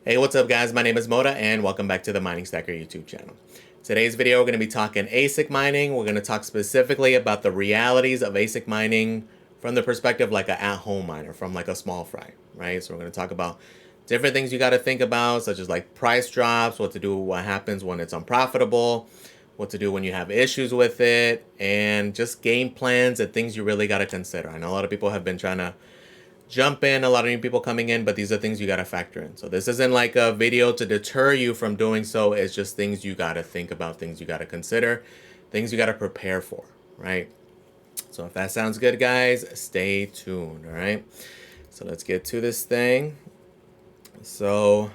Hey, what's up guys? My name is Moda and welcome back to the Mining Stacker YouTube channel. Today's video we're going to be talking ASIC mining. We're going to talk specifically about the realities of ASIC mining from the perspective like an at-home miner, from like a small fry, right? So we're going to talk about different things you got to think about, such as like price drops, what to do, what happens when it's unprofitable, what to do when you have issues with it, and just game plans and things you really got to consider. I know a lot of people have been trying to jump in, a lot of new people coming in, but these are things you got to factor in. So this isn't like a video to deter you from doing so. It's just things you got to think about, things you got to consider, things you got to prepare for, right? So if that sounds good, guys, stay tuned, all right? So let's get to this thing. So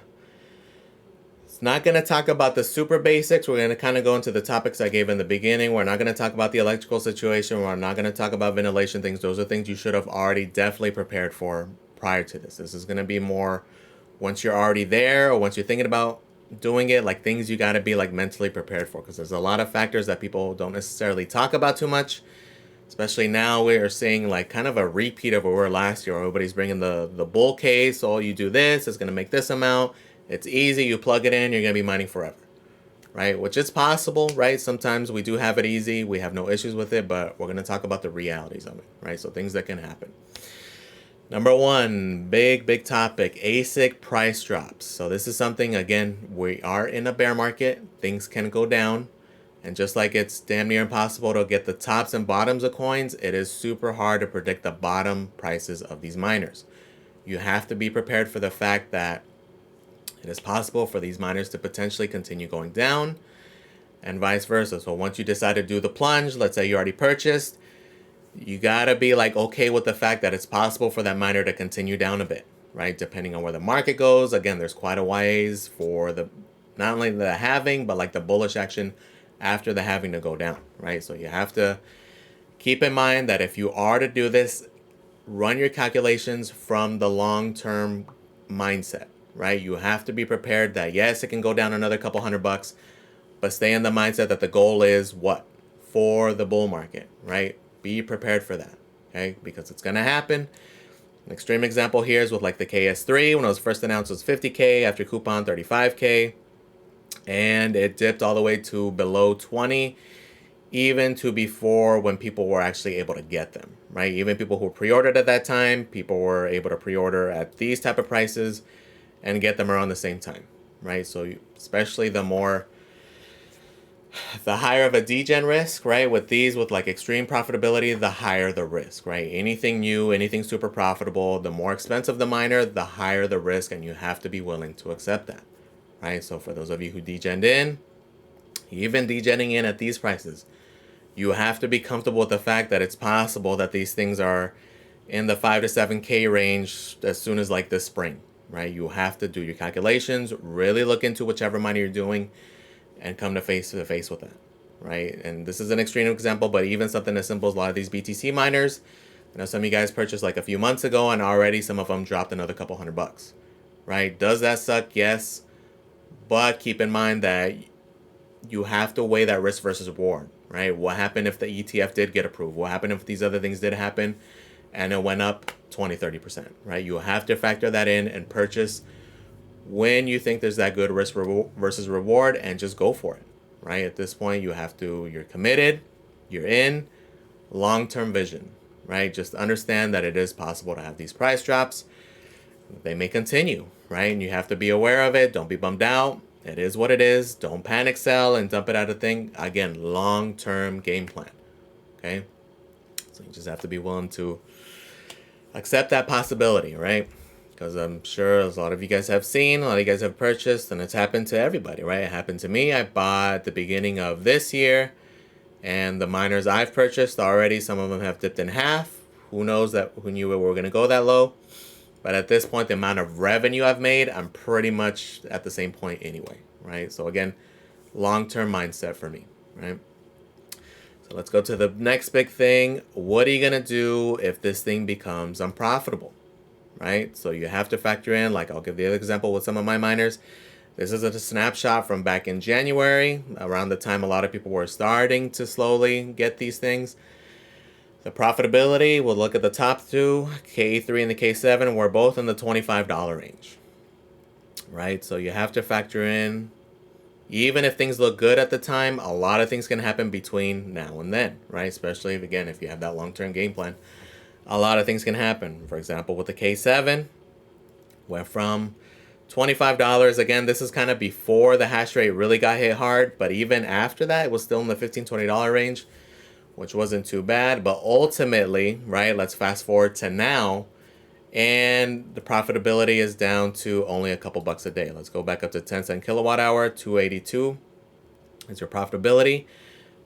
it's not going to talk about the super basics. We're going to kind of go into the topics I gave in the beginning. We're not going to talk about the electrical situation. We're not going to talk about ventilation things. Those are things you should have already definitely prepared for prior to this. This is going to be more once you're already there or once you're thinking about doing it, like things you got to be like mentally prepared for, because there's a lot of factors that people don't necessarily talk about too much. Especially now we are seeing like kind of a repeat of what we were last year. Everybody's bringing the bull case. Oh, you do this, it's going to make this amount. It's easy. You plug it in, you're going to be mining forever, right? Which is possible, right? Sometimes we do have it easy. We have no issues with it, but we're going to talk about the realities of it, right? So things that can happen. Number one, big topic, ASIC price drops. So this is something, again, we are in a bear market. Things can go down. And just like it's damn near impossible to get the tops and bottoms of coins, it is super hard to predict the bottom prices of these miners. You have to be prepared for the fact that it is possible for these miners to potentially continue going down and vice versa. So once you decide to do the plunge, let's say you already purchased, you gotta be like okay with the fact that it's possible for that miner to continue down a bit, right? Depending on where the market goes. Again, there's quite a ways for the not only the halving, but like the bullish action after the halving to go down, right? So you have to keep in mind that if you are to do this, run your calculations from the long-term mindset, right? You have to be prepared that yes, it can go down another couple $100, but stay in the mindset that the goal is what? For the bull market, right? Be prepared for that, okay? Because it's gonna happen. An extreme example here is with like the KS3. When it was first announced, it was 50K, after coupon 35K, and it dipped all the way to below 20, even to before when people were actually able to get them, right? Even people who pre-ordered at that time, people were able to pre-order at these type of prices and get them around the same time, right? So especially the higher of a degen risk, right? With these, with like extreme profitability, the higher the risk, right? Anything new, anything super profitable, the more expensive the miner, the higher the risk, and you have to be willing to accept that, right? So for those of you who degened in, even degenning in at these prices, you have to be comfortable with the fact that it's possible that these things are in the 5 to 7K range as soon as like this spring, right? You have to do your calculations, really look into whichever miner you're doing, and come to face with that, right? And this is an extreme example, but even something as simple as a lot of these BTC miners, I know some of you guys purchased like a few months ago, and already some of them dropped another couple $100, right? Does that suck? Yes, but keep in mind that you have to weigh that risk versus reward, right? What happened if the ETF did get approved? What happened if these other things did happen and it went up 20-30%, right? You have to factor that in and purchase when you think there's that good risk versus reward, and just go for it, right? At this point, you're committed, you're in, long-term vision, right? Just understand that it is possible to have these price drops. They may continue, right? And you have to be aware of it. Don't be bummed out. It is what it is. Don't panic sell and dump it out of thing. Again, long-term game plan, okay? So you just have to be willing to accept that possibility, right? Because I'm sure a lot of you guys have seen, a lot of you guys have purchased, and it's happened to everybody, right? It happened to me. I bought at the beginning of this year, and the miners I've purchased already, some of them have dipped in half. Who knows that? Who knew we were going to go that low? But at this point, the amount of revenue I've made, I'm pretty much at the same point anyway, right? So again, long-term mindset for me, right? So let's go to the next big thing. What are you going to do if this thing becomes unprofitable, right? So you have to factor in, like I'll give the other example with some of my miners. This is a snapshot from back in January, around the time a lot of people were starting to slowly get these things. The profitability, we'll look at the top two, K3 and the K7, we're both in the $25 range. right? So you have to factor in, even if things look good at the time, a lot of things can happen between now and then, right? Especially if, again, if you have that long-term game plan, a lot of things can happen. For example, with the K7, went from $25. Again, this is kind of before the hash rate really got hit hard, but even after that, it was still in the $15, $20 range, which wasn't too bad. But ultimately, right, let's fast forward to now, and the profitability is down to only a couple bucks a day. Let's go back up to 10 cent kilowatt hour, 282 is your profitability.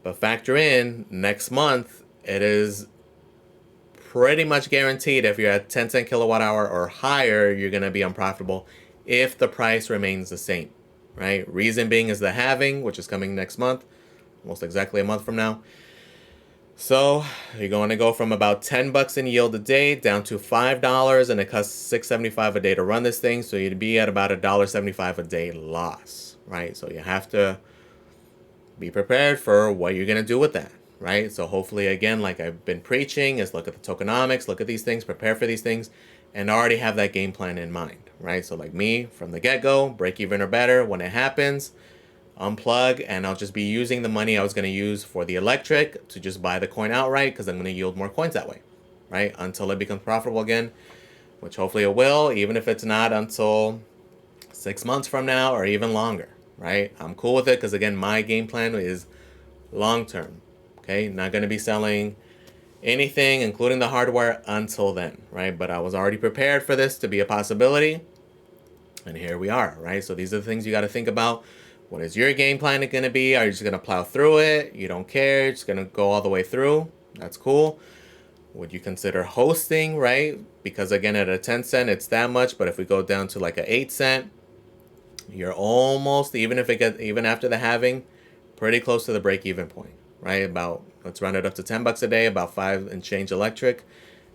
But factor in next month, it is pretty much guaranteed if you're at 10 cent kilowatt hour or higher, you're going to be unprofitable if the price remains the same, right? Reason being is the halving, which is coming next month, almost exactly a month from now. So you're going to go from about 10 bucks in yield a day down to $5, and it costs $6.75 a day to run this thing. So you'd be at about $1.75 a day loss, right? So you have to be prepared for what you're going to do with that, right? So hopefully, again, like I've been preaching, is look at the tokenomics, look at these things, prepare for these things, and already have that game plan in mind, right? So like me, from the get-go, break even or better when it happens, unplug, and I'll just be using the money I was going to use for the electric to just buy the coin outright, because I'm going to yield more coins that way, right? Until it becomes profitable again, which hopefully it will, even if it's not until 6 months from now or even longer, right? I'm cool with it because, again, my game plan is long term, okay? Not going to be selling anything, including the hardware, until then, right? But I was already prepared for this to be a possibility, and here we are, right? So these are the things you got to think about. What is your game plan going to be? Are you just going to plow through it? You don't care. You're just going to go all the way through. That's cool. Would you consider hosting, right? Because again, at a 10 cent, it's that much. But if we go down to like a 8 cent, you're almost, even if it gets, even after the halving, pretty close to the break-even point, right? About, let's round it up to 10 bucks a day, about 5 and change electric.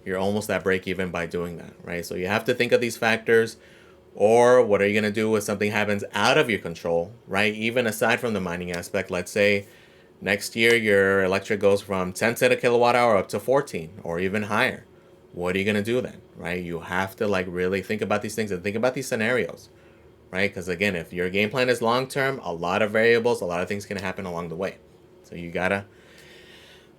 You're almost at break-even by doing that, right? So you have to think of these factors. Or what are you going to do if something happens out of your control, right? Even aside from the mining aspect, let's say next year your electric goes from 10 cent a kilowatt hour up to 14 or even higher. What are you going to do then, right? You have to like really think about these things and think about these scenarios, right? Because again, if your game plan is long-term, a lot of variables, a lot of things can happen along the way. So you got to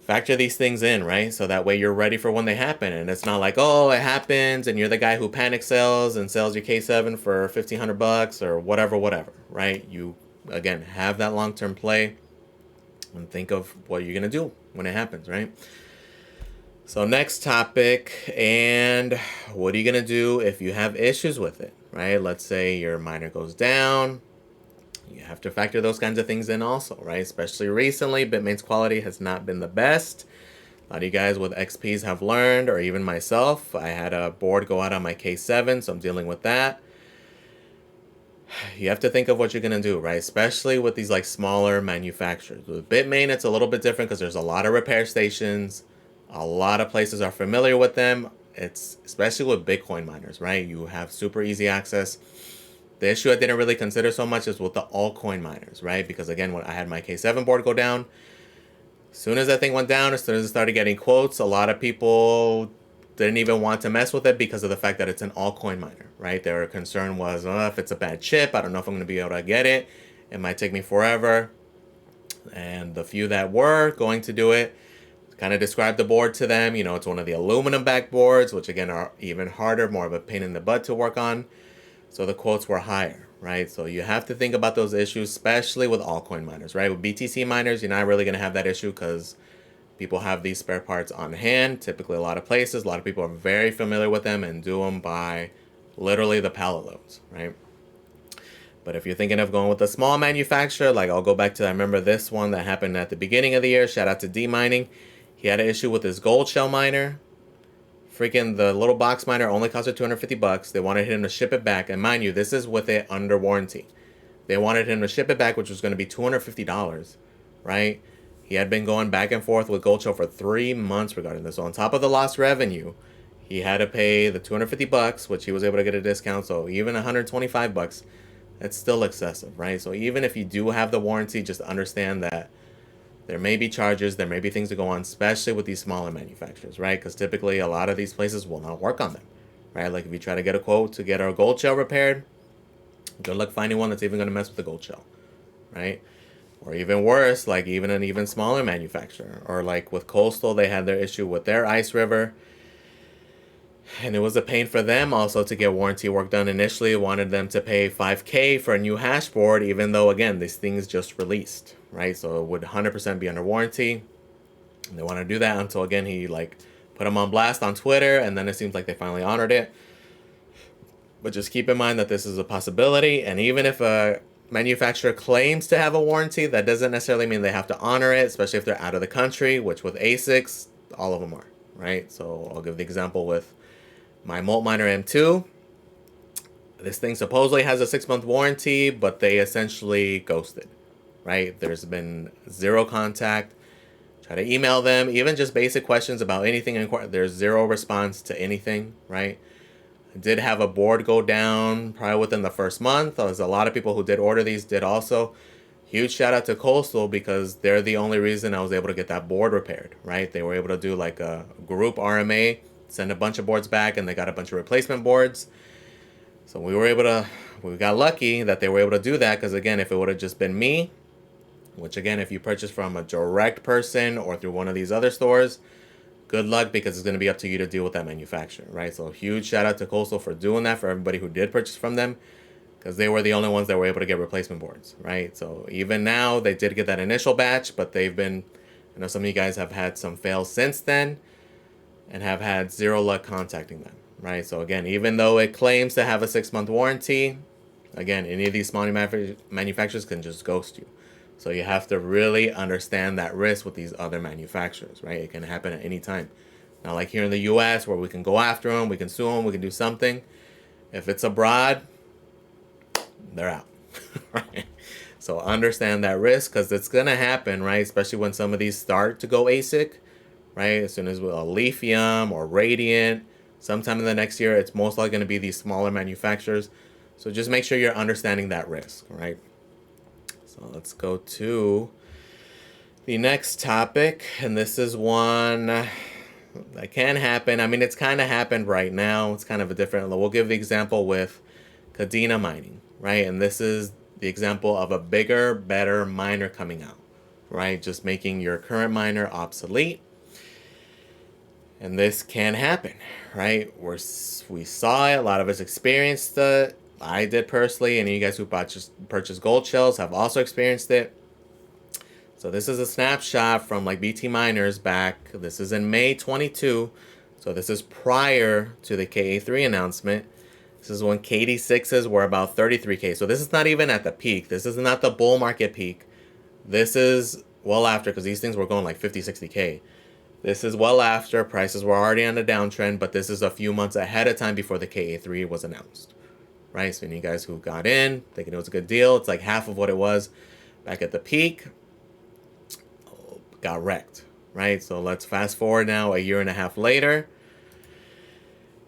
factor these things in, right? So that way you're ready for when they happen. And it's not like, oh, it happens and you're the guy who panic sells and sells your K7 for $1,500 or whatever, right? You, again, have that long-term play and think of what you're going to do when it happens, right? So next topic, and what are you going to do if you have issues with it, right? Let's say your miner goes down. You have to factor those kinds of things in also, right? Especially recently, bitmain's quality has not been the best. A lot of you guys with XPs have learned, or even myself. I had a board go out on my K7, so I'm dealing with that. You have to think of what you're going to do, right? Especially with these like smaller manufacturers. With Bitmain, it's a little bit different because there's a lot of repair stations. A lot of places are familiar with them. It's especially with Bitcoin miners, right? You have super easy access. The issue I didn't really consider so much is with the altcoin miners, right? Because again, when I had my K7 board go down, as soon as that thing went down, as soon as it started getting quotes, a lot of people didn't even want to mess with it because of the fact that it's an altcoin miner, right? Their concern was, oh, if it's a bad chip, I don't know if I'm going to be able to get it. It might take me forever. And the few that were going to do it, kind of described the board to them. You know, it's one of the aluminum back boards, which again are even harder, more of a pain in the butt to work on. So the quotes were higher, right? So you have to think about those issues, especially with altcoin miners, right? With BTC miners, you're not really going to have that issue because people have these spare parts on hand. Typically, a lot of places, a lot of people are very familiar with them and do them by literally the pallet loads, right? But if you're thinking of going with a small manufacturer, like I'll go back to, I remember this one that happened at the beginning of the year. Shout out to D Mining. He had an issue with his gold shell miner. Freaking the little box miner only cost her $250. They wanted him to ship it back. And mind you, this is with it under warranty. They wanted him to ship it back, which was going to be $250, right? He had been going back and forth with Gold Shell for 3 months regarding this. So on top of the lost revenue, he had to pay the $250, which he was able to get a discount. So even $125, that's still excessive, right? So even if you do have the warranty, just understand that there may be charges, there may be things to go on, especially with these smaller manufacturers, right? Because typically a lot of these places will not work on them, right? Like if you try to get a quote to get our gold shell repaired, Good luck finding one that's even going to mess with the gold shell, right? Or even worse, like even an even smaller manufacturer. Or like with Coastal, they had their issue with their ice river. And it was a pain for them also to get warranty work done initially. Wanted them to pay $5K for a new hash board, even though, again, these things just released, right? So it would 100% be under warranty. And they want to do that until, again, he like put them on blast on Twitter, and then it seems like they finally honored it. But just keep in mind that this is a possibility, and even if a manufacturer claims to have a warranty, that doesn't necessarily mean they have to honor it, especially if they're out of the country, which with ASICs, all of them are, right? So I'll give the example with my Multminer M2. This thing supposedly has a 6-month warranty, but they essentially ghosted, right? There's been zero contact. Try to email them, even just basic questions about anything. There's zero response to anything, right? I did have a board go down probably within the first month. There's a lot of people who did order these did also. Huge shout out to Coastal because they're the only reason I was able to get that board repaired, right? They were able to do like a group RMA, send a bunch of boards back, and they got a bunch of replacement boards. So we got lucky that they were able to do that, because again, if it would have just been me, which again, if you purchase from a direct person or through one of these other stores, good luck, because it's going to be up to you to deal with that manufacturer, right? So huge shout out to Coastal for doing that, for everybody who did purchase from them, because they were the only ones that were able to get replacement boards, right? So even now, they did get that initial batch, but they've been, I know some of you guys have had some fails since then and have had zero luck contacting them, right? So again, even though it claims to have a 6-month warranty, again, any of these small manufacturers can just ghost you. So you have to really understand that risk with these other manufacturers, right? It can happen at any time. Not like here in the US where we can go after them, we can sue them, we can do something. If it's abroad, they're out, right? So understand that risk, because it's going to happen, right? Especially when some of these start to go ASIC, right? As soon as a Lithium or Radiant, sometime in the next year, it's most likely going to be these smaller manufacturers. So just make sure you're understanding that risk, right? So let's go to the next topic, and this is one that can happen. I mean, it's kind of happened right now. It's kind of a different, we'll give the example with Kadena mining, right? And this is the example of a bigger, better miner coming out, right? Just making your current miner obsolete. And this can happen, right? We saw it, a lot of us experienced it. I did personally, and you guys who purchased gold shells have also experienced it. So this is a snapshot from like BT Miners back. This is in May 22. So this is prior to the KA3 announcement. This is when KD6s were about 33K. So this is not even at the peak. This is not the bull market peak. This is well after, because these things were going like 50, 60K. This is well after. Prices were already on a downtrend, but this is a few months ahead of time before the KA3 was announced. Right, so you guys who got in, thinking it was a good deal, it's like half of what it was back at the peak, got wrecked, right? So let's fast forward now a year and a half later.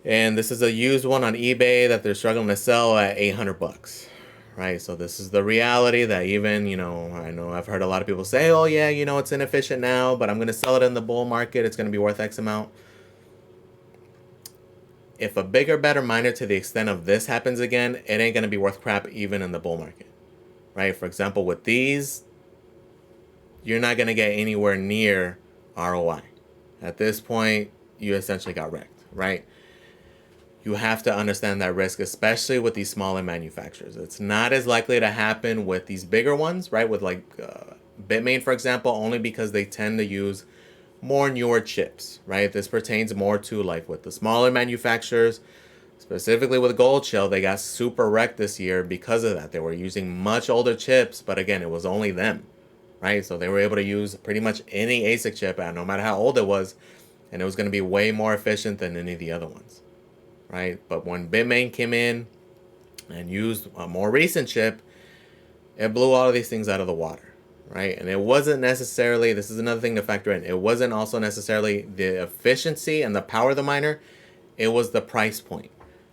And this is a used one on eBay that they're struggling to sell at $800, right? So this is the reality that even, I know I've heard a lot of people say, oh yeah, it's inefficient now, but I'm going to sell it in the bull market. It's going to be worth X amount. If a bigger, better miner to the extent of this happens again, it ain't going to be worth crap even in the bull market, right? For example, with these, you're not going to get anywhere near ROI. At this point, you essentially got wrecked, right? You have to understand that risk, especially with these smaller manufacturers. It's not as likely to happen with these bigger ones, right? With like bitmain, for example, only because they tend to use more newer chips, right? This pertains more to like with the smaller manufacturers, specifically with Gold Shell. They got super wrecked this year because of that. They were using much older chips, but again, it was only them, right? So they were able to use pretty much any ASIC chip, no matter how old it was, and it was going to be way more efficient than any of the other ones, right? But when bitmain came in and used a more recent chip, it blew all of these things out of the water. Right, and it wasn't necessarily, this is another thing to factor in, it wasn't also necessarily the efficiency and the power of the miner, it was the price point.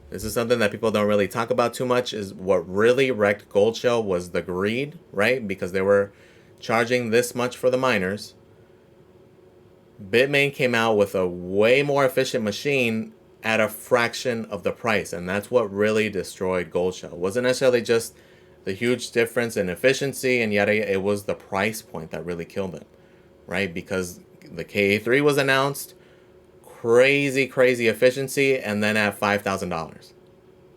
This is something that people don't really talk about too much, is what really wrecked Gold Shell was the greed, right? Because they were charging this much for the miners. Bitmain came out with a way more efficient machine at a fraction of the price. And that's what really destroyed Gold Shell. It wasn't necessarily just the huge difference in efficiency, and yet it was the price point that really killed it, right? Because the KA3 was announced, crazy efficiency, and then at $5,000,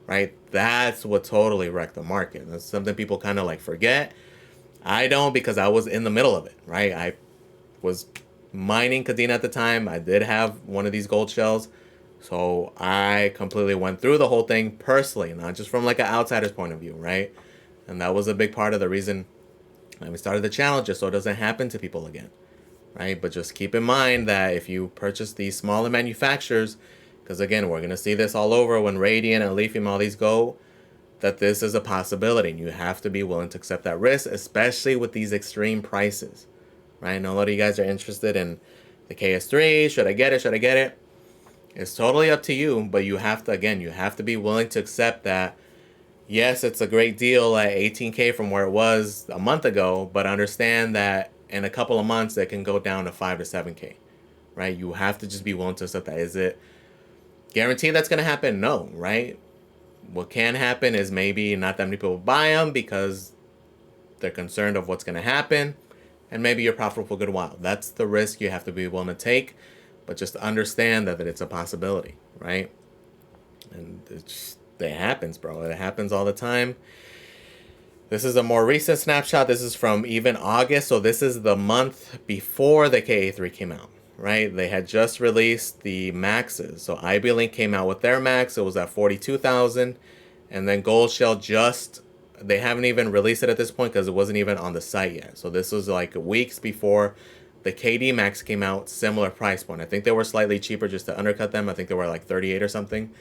right? That's what totally wrecked the market. That's something people kind of like forget. I don't, because I was in the middle of it, right? I was mining Kadena at the time. I did have one of these gold shells. So I completely went through the whole thing personally, not just from like an outsider's point of view, right? And that was a big part of the reason we started the channel, just so it doesn't happen to people again, right? But just keep in mind that if you purchase these smaller manufacturers, because again, we're going to see this all over when Radiant and Lithium, all these go, that this is a possibility. And you have to be willing to accept that risk, especially with these extreme prices, right? And a lot of you guys are interested in the KS3. Should I get it? Should I get it? It's totally up to you, but you have to, again, you have to be willing to accept that, yes, it's a great deal at 18K from where it was a month ago, but understand that in a couple of months, it can go down to 5 to 7K, right? You have to just be willing to accept that. Is it guaranteed that's going to happen? No, right? What can happen is maybe not that many people buy them because they're concerned of what's going to happen, and maybe you're profitable for a good while. That's the risk you have to be willing to take, but just understand that it's a possibility, right? And it happens, bro. It happens all the time. This is a more recent snapshot. This is from even August, so this is the month before the KA3 came out, right? They had just released the maxes. So IB-Link came out with their max. It was at 42,000, and then Gold Shell they haven't even released it at this point because it wasn't even on the site yet. So this was like weeks before the KD Max came out, similar price point. I think they were slightly cheaper just to undercut them. I think they were like 38 or something.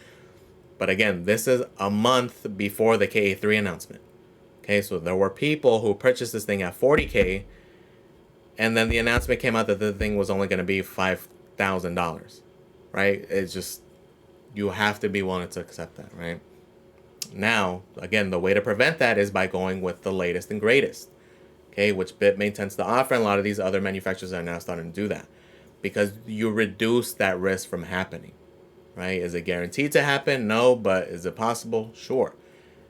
But again, this is a month before the KA3 announcement. Okay, so there were people who purchased this thing at 40K, and then the announcement came out that the thing was only going to be $5,000, right? It's just, you have to be willing to accept that, right? Now, again, the way to prevent that is by going with the latest and greatest, okay, which bitmain tends to offer, and a lot of these other manufacturers are now starting to do that because you reduce that risk from happening, right? Is it guaranteed to happen? No, but is it possible? Sure.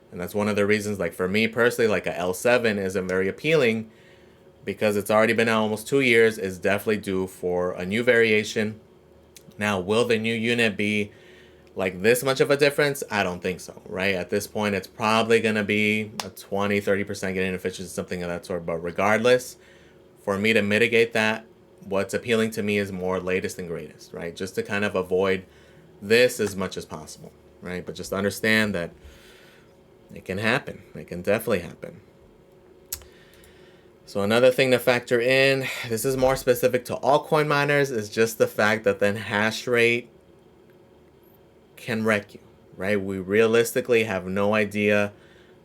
And that's one of the reasons, like for me personally, like a L7 isn't very appealing because it's already been out almost 2 years. It's definitely due for a new variation. Now, will the new unit be like this much of a difference? I don't think so, right? At this point, it's probably going to be a 20-30% gain in efficiency, something of that sort. But regardless, for me to mitigate that, what's appealing to me is more latest and greatest, right? Just to kind of avoid this as much as possible, right? But just understand that it can happen. It can definitely happen. So another thing to factor in, this is more specific to altcoin miners, is just the fact that then hash rate can wreck you, right? We realistically have no idea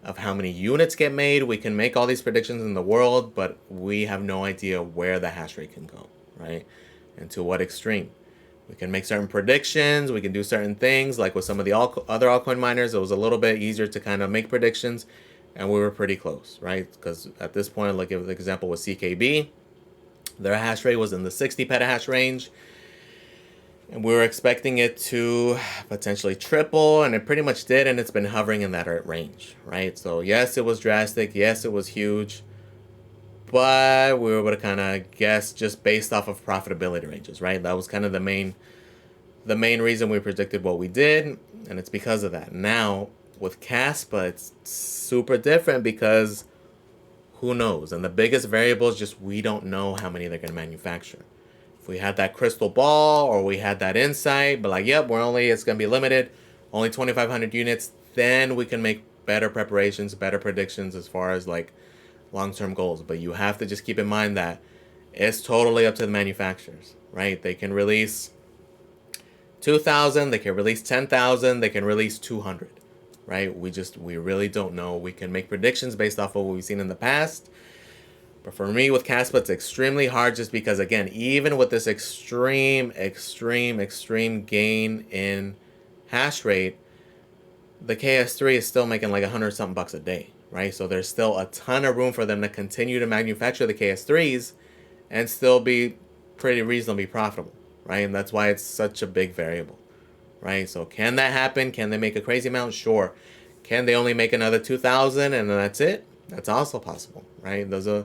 of how many units get made. We can make all these predictions in the world, but we have no idea where the hash rate can go, right? And to what extreme. We can make certain predictions. We can do certain things. Like with some of the other altcoin miners, it was a little bit easier to kind of make predictions, and we were pretty close, right? Because at this point, like the example with CKB, their hash rate was in the 60 petahash range, and we were expecting it to potentially triple, and it pretty much did, and it's been hovering in that range, right? So yes, it was drastic. Yes, it was huge. But we were able to kind of guess just based off of profitability ranges, right? That was kind of the main reason we predicted what we did, and it's because of that. Now, with Caspa, it's super different because who knows? And the biggest variable is just we don't know how many they're going to manufacture. If we had that crystal ball or we had that insight, but like, yep, it's going to be limited, only 2,500 units, then we can make better preparations, better predictions as far as like long-term goals. But you have to just keep in mind that it's totally up to the manufacturers, right? They can release 2,000, they can release 10,000, they can release 200, right? We really don't know. We can make predictions based off of what we've seen in the past. But for me with Caspa, it's extremely hard just because, again, even with this extreme gain in hash rate, the KS3 is still making like 100 something bucks a day, right? So there's still a ton of room for them to continue to manufacture the KS3s and still be pretty reasonably profitable, right? And that's why it's such a big variable, right? So can that happen? Can they make a crazy amount? Sure. Can they only make another 2,000 and then that's it? That's also possible, right? Those are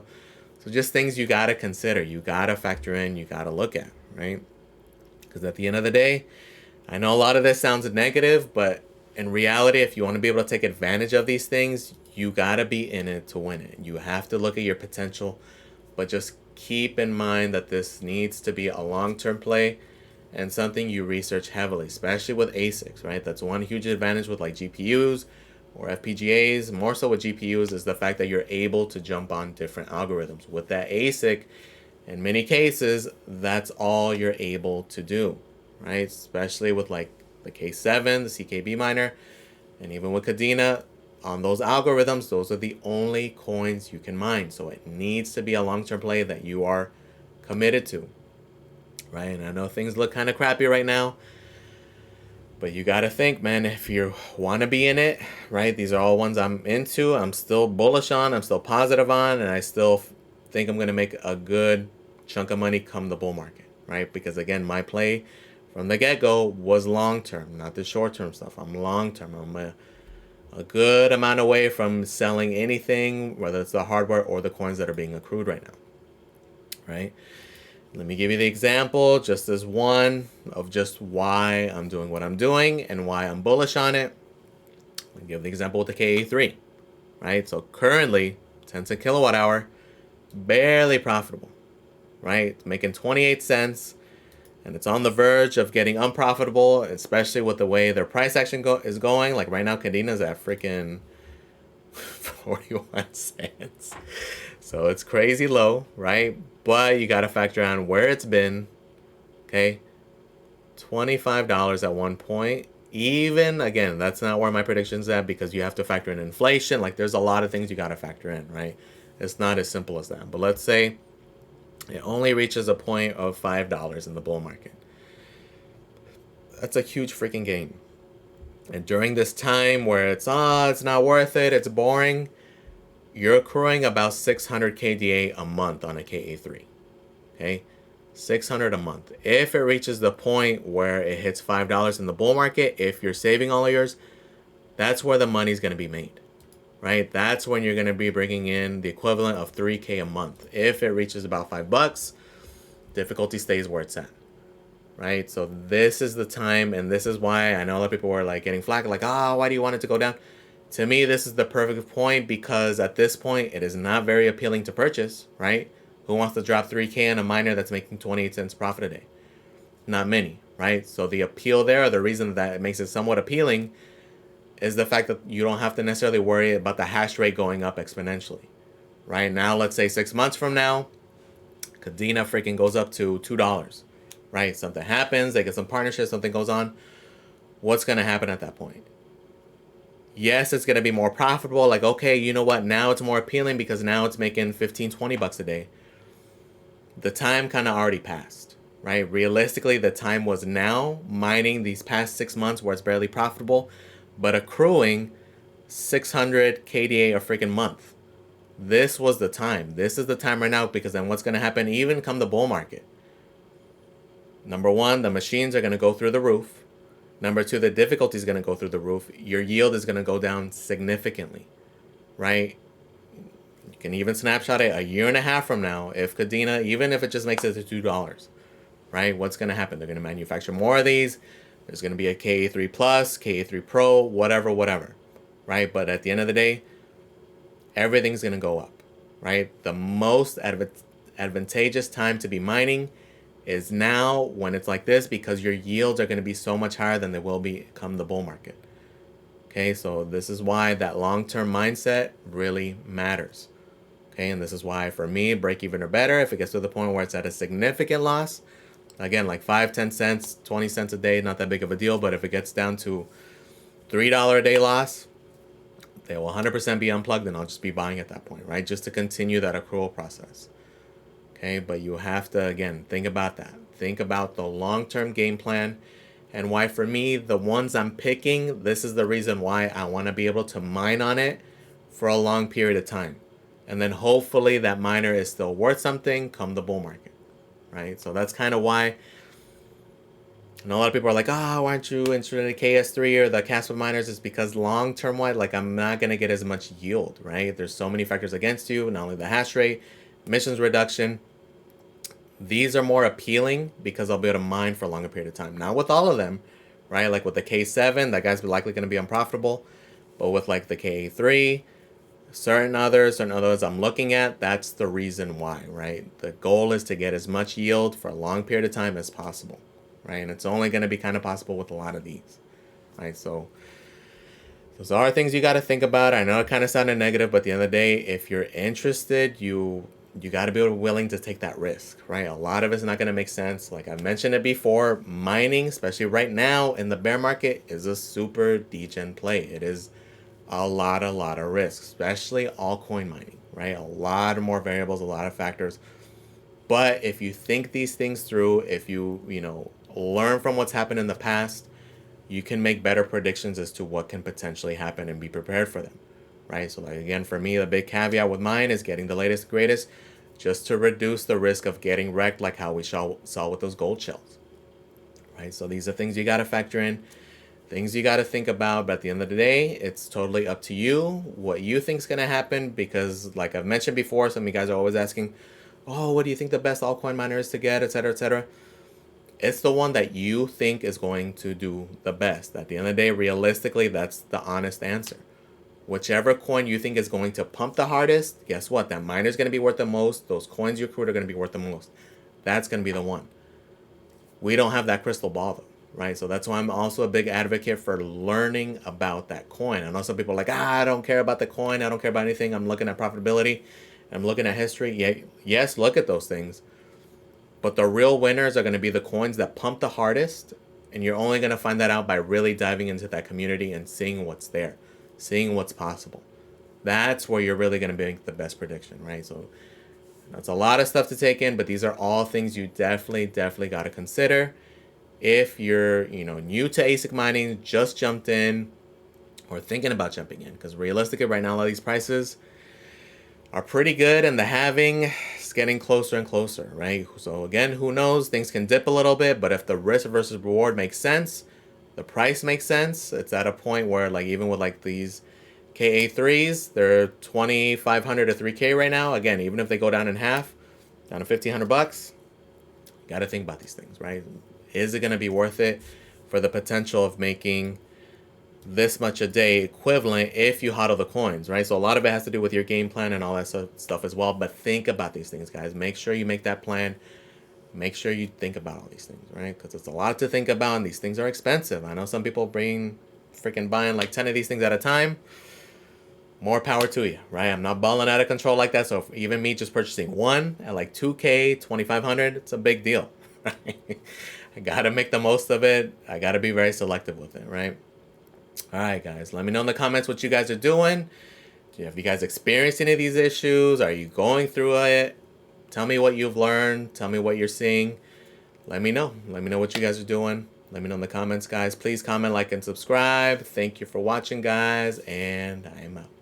so just things you got to consider. You got to factor in, you got to look at, right? Because at the end of the day, I know a lot of this sounds negative, but in reality, if you want to be able to take advantage of these things, you got to be in it to win it. You have to look at your potential, but just keep in mind that this needs to be a long-term play and something you research heavily, especially with ASICs, right? That's one huge advantage with like GPUs or FPGAs, more so with GPUs, is the fact that you're able to jump on different algorithms. With that ASIC, in many cases, that's all you're able to do, right? Especially with like the K7, the CKB miner, and even with Kadena, on those algorithms, those are the only coins you can mine. So it needs to be a long-term play that you are committed to, right? And I know things look kind of crappy right now, but you got to think, man, if you want to be in it, right? These are all ones I'm into. I'm still bullish on. I'm still positive on. And I still think I'm going to make a good chunk of money come the bull market, right? Because, again, my play from the get-go was long-term, not the short-term stuff. I'm long-term. I'm a good amount away from selling anything, whether it's the hardware or the coins that are being accrued right now, right? Let me give you the example just as one of just why I'm doing what I'm doing and why I'm bullish on it. I'll give the example with the KA3, right? So currently, 10 cent kilowatt hour, barely profitable, right? Making 28 cents, and it's on the verge of getting unprofitable, especially with the way their price action is going. Like right now, Cadena's at freaking 41 cents. So it's crazy low, right? But you got to factor on where it's been. Okay, $25 at one point. Even, again, that's not where my prediction's at because you have to factor in inflation. Like there's a lot of things you got to factor in, right? It's not as simple as that. But let's say it only reaches a point of $5 in the bull market. That's a huge freaking gain. And during this time where it's not worth it, it's boring, you're accruing about 600 KDA a month on a KA3. Okay? 600 a month. If it reaches the point where it hits $5 in the bull market, if you're saving all of yours, that's where the money's going to be made. Right? That's when you're going to be bringing in the equivalent of 3K a month. If it reaches about $5, difficulty stays where it's at. Right? So this is the time, and this is why I know a lot of people were like getting flack, like, why do you want it to go down? To me, this is the perfect point because at this point, it is not very appealing to purchase, right? Who wants to drop 3K on a miner that's making 28 cents profit a day? Not many, right? So the appeal there, the reason that it makes it somewhat appealing is the fact that you don't have to necessarily worry about the hash rate going up exponentially, right? Now, let's say 6 months from now, Kadena freaking goes up to $2, right? Something happens, they get some partnerships, something goes on. What's going to happen at that point? Yes, it's going to be more profitable. Like, okay, you know what? Now it's more appealing because now it's making 15, 20 bucks a day. The time kind of already passed, right? Realistically, the time was now mining these past 6 months where it's barely profitable, but accruing 600 KDA a freaking month. This was the time. This is the time right now because then what's going to happen even come the bull market? Number one, the machines are going to go through the roof. Number two, the difficulty is going to go through the roof. Your yield is going to go down significantly, right? You can even snapshot it a year and a half from now. If Kadena, even if it just makes it to $2, right? What's going to happen? They're going to manufacture more of these. There's going to be a KA3 Plus, KA3 Pro, whatever, right? But at the end of the day, everything's going to go up, right? The most advantageous time to be mining is now when it's like this because your yields are going to be so much higher than they will be come the bull market. Okay, so this is why that long-term mindset really matters. Okay, and this is why for me, break even or better, if it gets to the point where it's at a significant loss, again, like 5, 10 cents, 20 cents a day, not that big of a deal, but if it gets down to $3 a day loss, they will 100% be unplugged and I'll just be buying at that point, right? Just to continue that accrual process. Okay, but you have to, again, think about that. Think about the long-term game plan and why for me, the ones I'm picking, this is the reason why I want to be able to mine on it for a long period of time. And then hopefully that miner is still worth something come the bull market, right? So that's kind of why And a lot of people are like, oh, why aren't you interested in the KS3 or the Casper miners? It's because long-term wide, like I'm not going to get as much yield, right? There's so many factors against you, not only the hash rate, emissions reduction. These are more appealing because I'll be able to mine for a longer period of time. Not with all of them, right? Like with the K7, that guy's likely going to be unprofitable. But with like the K3, certain others I'm looking at, that's the reason why, right? The goal is to get as much yield for a long period of time as possible, right? And it's only going to be kind of possible with a lot of these, right? So those are things you got to think about. I know it kind of sounded negative, but at the end of the day, if you're interested, you got to be willing to take that risk, right? A lot of it's not going to make sense. Like I've mentioned it before, mining, especially right now in the bear market, is a super degen play. It is a lot of risk, especially altcoin mining, right? A lot of more variables, a lot of factors. But if you think these things through, if you learn from what's happened in the past, you can make better predictions as to what can potentially happen and be prepared for them, right? So like again, for me, the big caveat with mine is getting the latest, greatest, just to reduce the risk of getting wrecked, like how we saw with those gold shells, right? So these are things you got to factor in, things you got to think about. But at the end of the day, it's totally up to you what you think is going to happen, because like I've mentioned before, some of you guys are always asking, oh, what do you think the best altcoin miner is to get, etc., etc. It's the one that you think is going to do the best. At the end of the day, realistically, that's the honest answer. Whichever coin you think is going to pump the hardest, guess what? That miner is going to be worth the most. Those coins you accrued are going to be worth the most. That's going to be the one. We don't have that crystal ball, though, right? So that's why I'm also a big advocate for learning about that coin. I know some people are like, I don't care about the coin. I don't care about anything. I'm looking at profitability. I'm looking at history. Yeah, yes, look at those things. But the real winners are going to be the coins that pump the hardest, and you're only going to find that out by really diving into that community and seeing what's there, seeing what's possible. That's where you're really going to make the best prediction, right? So that's a lot of stuff to take in, but these are all things you definitely got to consider if you're new to ASIC mining, just jumped in, or thinking about jumping in. Because realistically, right now, a lot of these prices are pretty good, and the halving is getting closer and closer, right? So again, who knows? Things can dip a little bit, but if the risk versus reward makes sense, the price makes sense. It's at a point where, like, even with like these KA3s, they're 2,500 to 3K right now. Again, even if they go down in half, down to $1,500, you got to think about these things, right? Is it going to be worth it for the potential of making this much a day equivalent if you hodl the coins, right? So a lot of it has to do with your game plan and all that stuff as well. But think about these things, guys. Make sure you make that plan. Make sure you think about all these things, right? Because it's a lot to think about, and these things are expensive. I know some people buying like 10 of these things at a time. More power to you, right? I'm not balling out of control like that. So even me just purchasing one at like 2K, 2,500, it's a big deal, right? I got to make the most of it. I got to be very selective with it, right? All right, guys, let me know in the comments what you guys are doing. Have you guys experienced any of these issues? Are you going through it? Tell me what you've learned. Tell me what you're seeing. Let me know. Let me know what you guys are doing. Let me know in the comments, guys. Please comment, like, and subscribe. Thank you for watching, guys, and I am out.